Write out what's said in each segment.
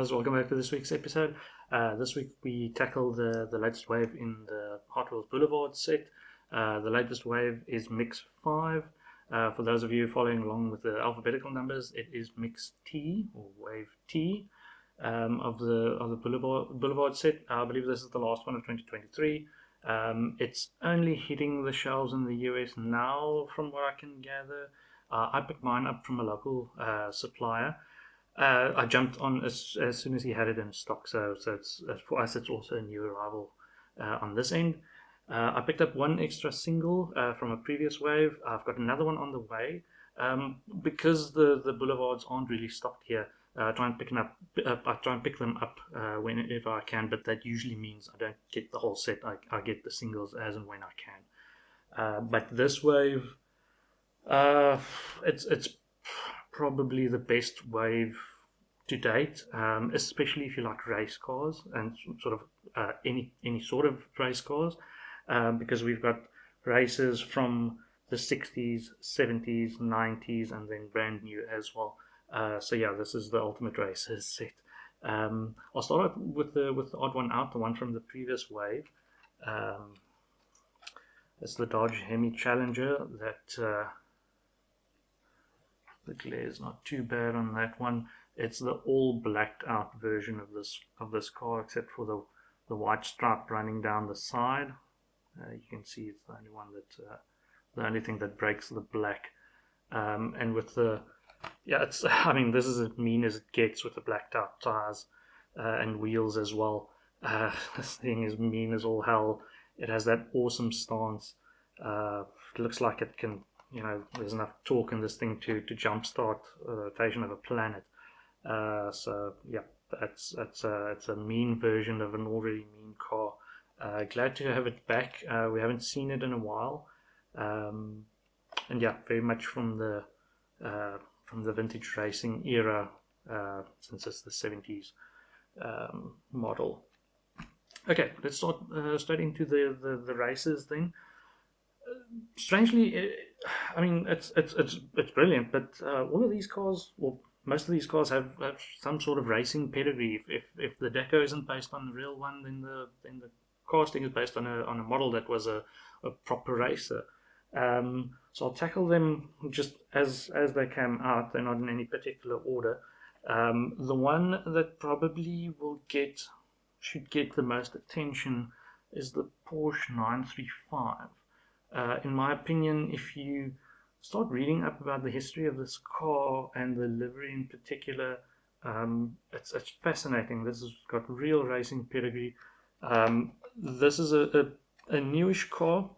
guys, welcome back to this week's episode. This week we tackle the latest wave in the Hot Wheels Boulevard set. The latest wave is Mix 5. For those of you following along with the alphabetical numbers, it is Mix T, or Wave T, of the Boulevard set. I believe this is the last one of 2023. It's only hitting the shelves in the US now, from what I can gather. I picked mine up from a local supplier. I jumped on as soon as he had it in stock, so it's for us it's also a new arrival on this end. I picked up one extra single from a previous wave. I've got another one on the way. Because the boulevards aren't really stocked here, I try and pick them up whenever I can, but that usually means I don't get the whole set. I get the singles as and when I can. But this wave, it's probably the best wave to date, especially if you like race cars and sort of any sort of race cars, because we've got races from the 60s, 70s, 90s, and then brand new as well. So yeah, this is the ultimate races set. I'll start out with the odd one out, the one from the previous wave. It's the Dodge Hemi Challenger. That the glare is not too bad on that one. It's the all blacked out version of this car, except for the white stripe running down the side. You can see it's the only one that the only thing that breaks the black. And with it's this is as mean as it gets with the blacked out tires and wheels as well. This thing is mean as all hell. It has that awesome stance. It looks like it can, there's enough torque in this thing to jumpstart the rotation of a planet. So yeah, it's a mean version of an already mean car. Glad to have it back. We haven't seen it in a while, and yeah, very much from the vintage racing era, since it's the 70s model. Okay, let's start straight into the races thing. Strangely, it's brilliant, but all of these cars, well, most of these cars have some sort of racing pedigree. If the deco isn't based on the real one, then the casting is based on a model that was a proper racer. So I'll tackle them just as they came out. They're not in any particular order. The one that probably should get the most attention is the Porsche 935. In my opinion, if you start reading up about the history of this car and the livery in particular, it's fascinating. This has got real racing pedigree. This is a newish car.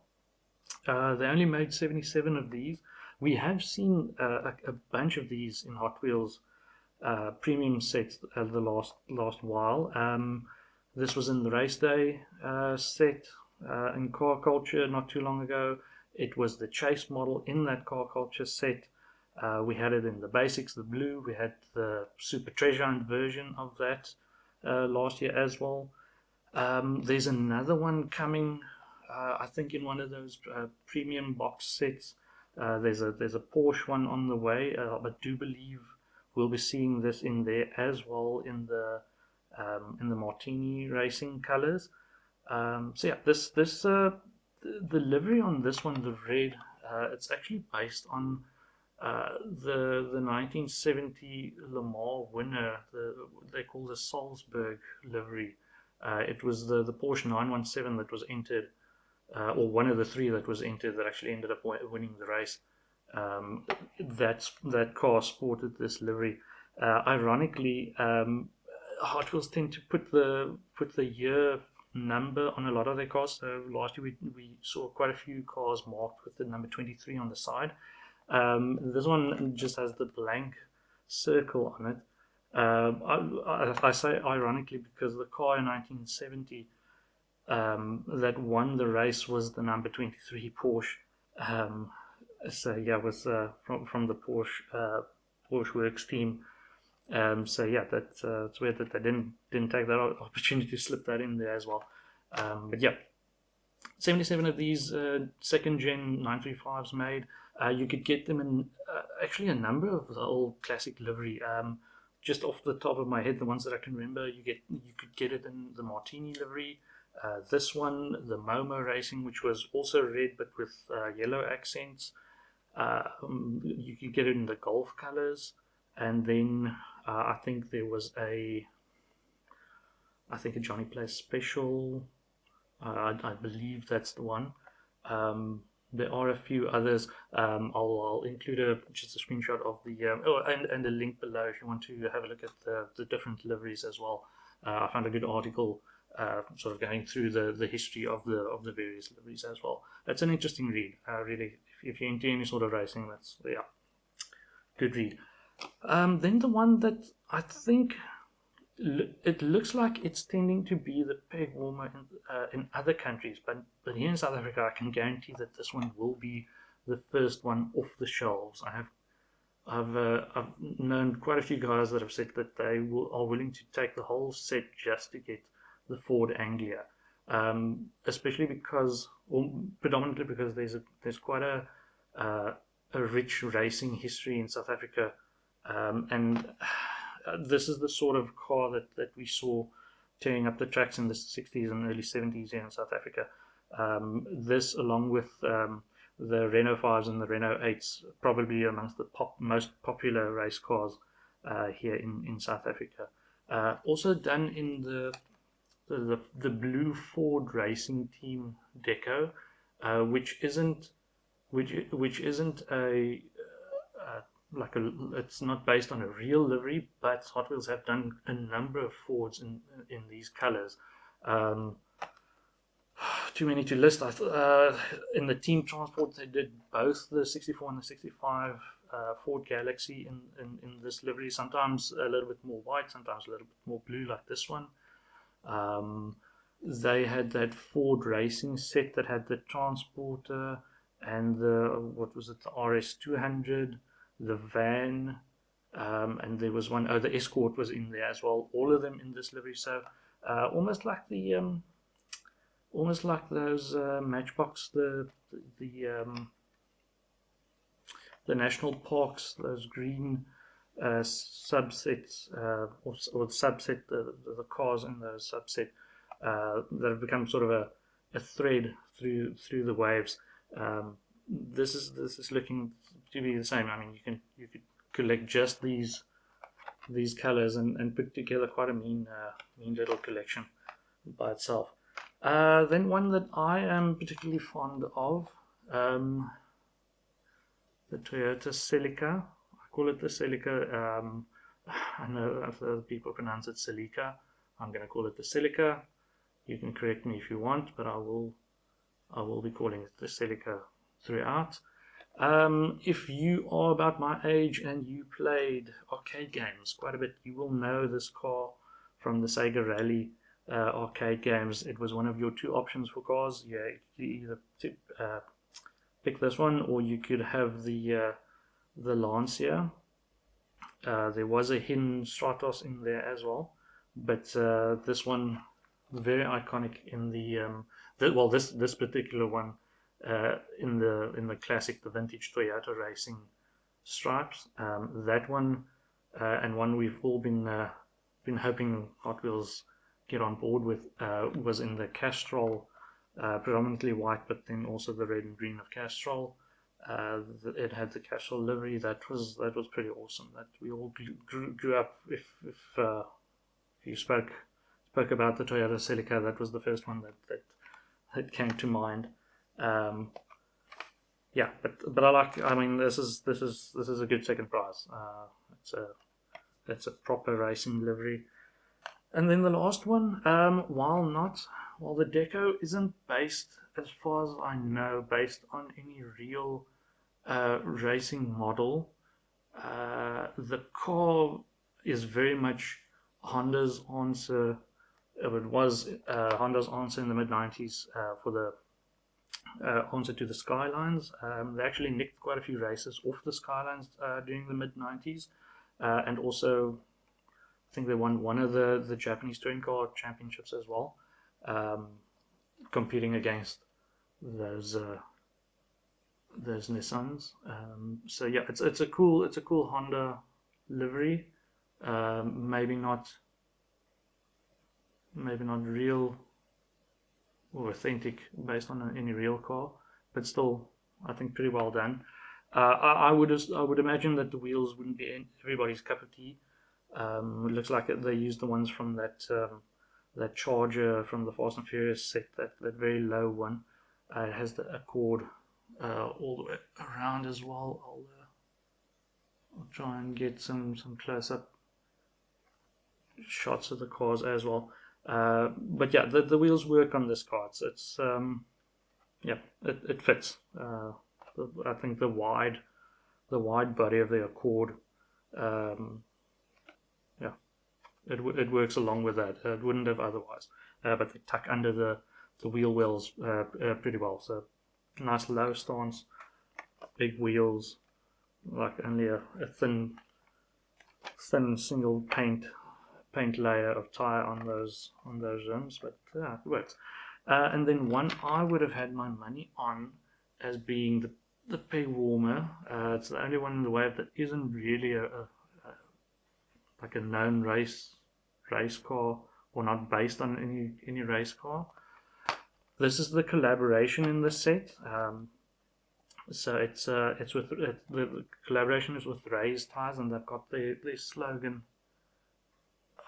They only made 77 of these. We have seen a bunch of these in Hot Wheels premium sets the last while. This was in the race day set in Car Culture not too long ago. It was the chase model in that Car Culture set. We had it in the basics, the blue. We had the Super Treasure Hunt version of that last year as well. There's another one coming, I think, in one of those premium box sets. There's a Porsche one on the way. I do believe we'll be seeing this in there as well in the Martini racing colors. So yeah, the livery on this one, the red, it's actually based on the 1970 Le Mans winner. They call the Salzburg livery. It was the Porsche 917 that was entered, or one of the three that was entered that actually ended up winning the race. That car sported this livery. Ironically, Hot Wheels tend to put the year number on a lot of their cars. So last year we saw quite a few cars marked with the number 23 on the side. This one just has the blank circle on it. I say ironically because the car in 1970 that won the race was the number 23 Porsche. So yeah, it was from the Porsche Works team. So yeah, it's weird that they didn't take that opportunity to slip that in there as well. But yeah, 77 of these second gen 935s made. You could get them in actually a number of the old classic livery. just off the top of my head, the ones that I can remember, you could get it in the Martini livery. This one, the Momo Racing, which was also red but with yellow accents. You could get it in the Golf colors, and then I think there was a Johnny Place Special. I believe that's the one. There are a few others. I'll include just a screenshot of the and a link below if you want to have a look at the different liveries as well. I found a good article sort of going through the history of the various liveries as well. It's an interesting read. Really, if you're into any sort of racing, that's good read. Then the one that I think it looks like it's tending to be the peg warmer in other countries, but here in South Africa, I can guarantee that this one will be the first one off the shelves. I've known quite a few guys that have said that they are willing to take the whole set just to get the Ford Anglia, especially because, or predominantly because there's quite a rich racing history in South Africa, and this is the sort of car that we saw tearing up the tracks in the 60s and early 70s here in South Africa. This, along with the Renault 5s and the Renault 8s, probably amongst the most popular race cars here in South Africa. Also done in the blue Ford Racing Team deco, which isn't a it's not based on a real livery, but Hot Wheels have done a number of Fords in these colors. Too many to list. In the team transport, they did both the 64 and the 65 Ford Galaxy in this livery. Sometimes a little bit more white, sometimes a little bit more blue, like this one. They had that Ford Racing set that had the Transporter and the RS200. The van, and there was one. Oh, the Escort was in there as well. All of them in this livery. So almost like those Matchbox, the national parks, those green subsets or subset the cars in those subset that have become sort of a thread through the waves. This is looking to be the same. I mean, you could collect just these colors and put together quite a mean little collection by itself. Then one that I am particularly fond of, the Toyota Celica. I call it the Celica. I know other people pronounce it Celica. I'm going to call it the Celica. You can correct me if you want, but I will be calling it the Celica throughout. If you are about my age and you played arcade games quite a bit, you will know this car from the Sega Rally arcade games. It was one of your two options for cars. Yeah, you either pick this one, or you could have the Lancia. There was a hidden Stratos in there as well, but this one, very iconic in this particular one. In the classic, the vintage Toyota racing stripes. That one and one we've all been hoping Hot Wheels get on board with was in the Castrol, predominantly white, but then also the red and green of Castrol. It had the Castrol livery. That was pretty awesome. That we all grew up. If you spoke about the Toyota Celica, that was the first one that came to mind. Yeah, but I mean, this is a good second prize. It's a proper racing livery. And then the last one, while the deco isn't based, as far as I know, based on any real racing model, the car is very much Honda's answer. It was Honda's answer in the mid-90s for the answer to the Skylines. They actually nicked quite a few races off the Skylines during the mid-90s, and also I think they won one of the Japanese touring car championships as well, competing against those Nissans. So yeah, it's a cool Honda livery. maybe not real or authentic based on any real car, but still, I think pretty well done. I would imagine that the wheels wouldn't be everybody's cup of tea. It looks like they used the ones from that Charger from the Fast and Furious set, that very low one. It has the Accord all the way around as well. I'll try and get some close up shots of the cars as well. But yeah, the wheels work on this car. It's yeah, it fits. I think the wide body of the Accord, yeah, it works along with that. It wouldn't have otherwise. But they tuck under the wheel wells pretty well. So nice low stance, big wheels, like only a thin single paint layer of tire on those rims, but yeah, it works. And then one I would have had my money on as being the peg warmer. It's the only one in the wave that isn't really like a known race car, or not based on any race car. This is the collaboration in this set. So it's with the collaboration is with Raised Tires, and they've got their slogan.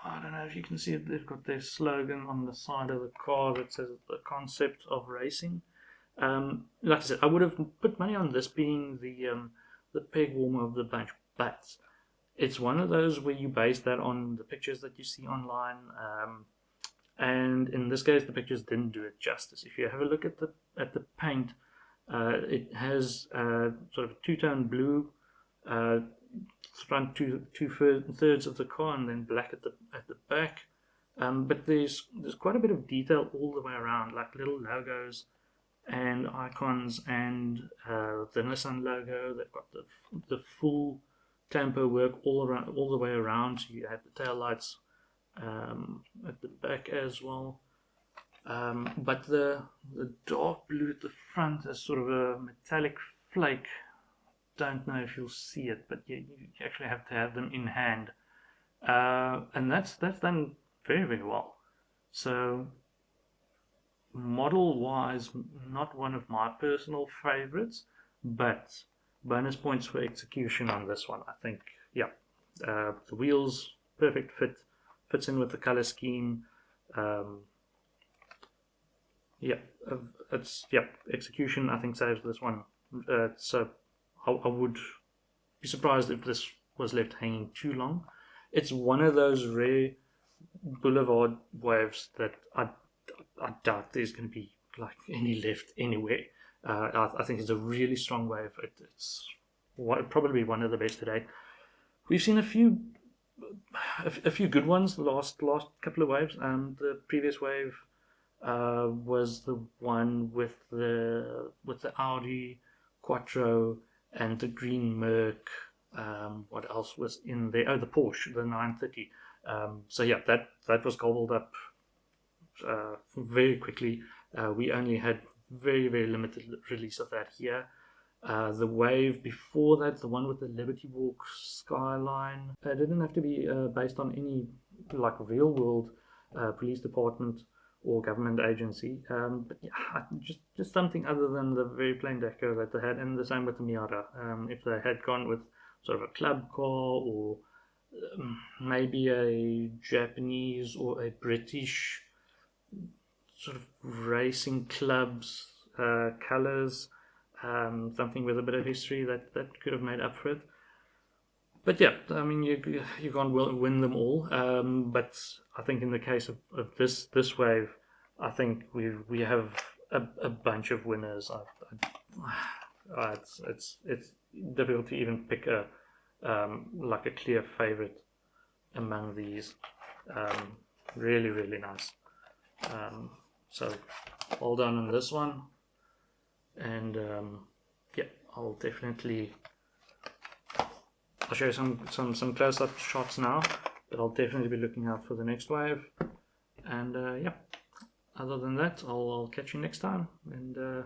I don't know if you can see it. They've got their slogan on the side of the car that says the concept of racing. Like I said, I would have put money on this being the peg warmer of the bunch, but it's one of those where you base that on the pictures that you see online. And in this case, the pictures didn't do it justice. If you have a look at the paint, it has sort of two-tone blue front two-thirds of the car, and then black at the back. But there's quite a bit of detail all the way around, like little logos and icons, and the Nissan logo. They've got the full tamper work all the way around. So you have the tail lights at the back as well. But the dark blue at the front is sort of a metallic flake. Don't know if you'll see it, but you actually have to have them in hand, and that's done very, very well. So model wise, not one of my personal favorites, but bonus points for execution on this one. I think, yeah, the wheels perfect fits in with the color scheme. Execution I think saves this one. So I would be surprised if this was left hanging too long. It's one of those rare boulevard waves that I doubt there's going to be like any left anywhere. I think it's a really strong wave. It's probably one of the best today. We've seen a few good ones the last couple of waves. The previous wave was the one with the Audi Quattro and the green Merc. What else was in there? Oh, the Porsche, the 930. So yeah, that was gobbled up very quickly. We only had very, very limited release of that here. The wave before that, the one with the Liberty Walk skyline, it didn't have to be based on any like real world police department or government agency, but yeah, just something other than the very plain deco that they had, and the same with the Miata. If they had gone with sort of a club car, or maybe a Japanese or a British sort of racing clubs colors, something with a bit of history that could have made up for it. But yeah, I mean, you can't win them all. But I think in the case of this wave, I think we have a bunch of winners. It's difficult to even pick like a clear favorite among these. Really, really nice. So well done on this one, and yeah, I'll definitely. I'll show you some close-up shots now, but I'll definitely be looking out for the next wave. And yeah, other than that, I'll catch you next time, and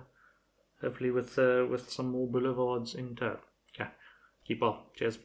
hopefully with some more boulevards in tow. Okay, keep well. Cheers.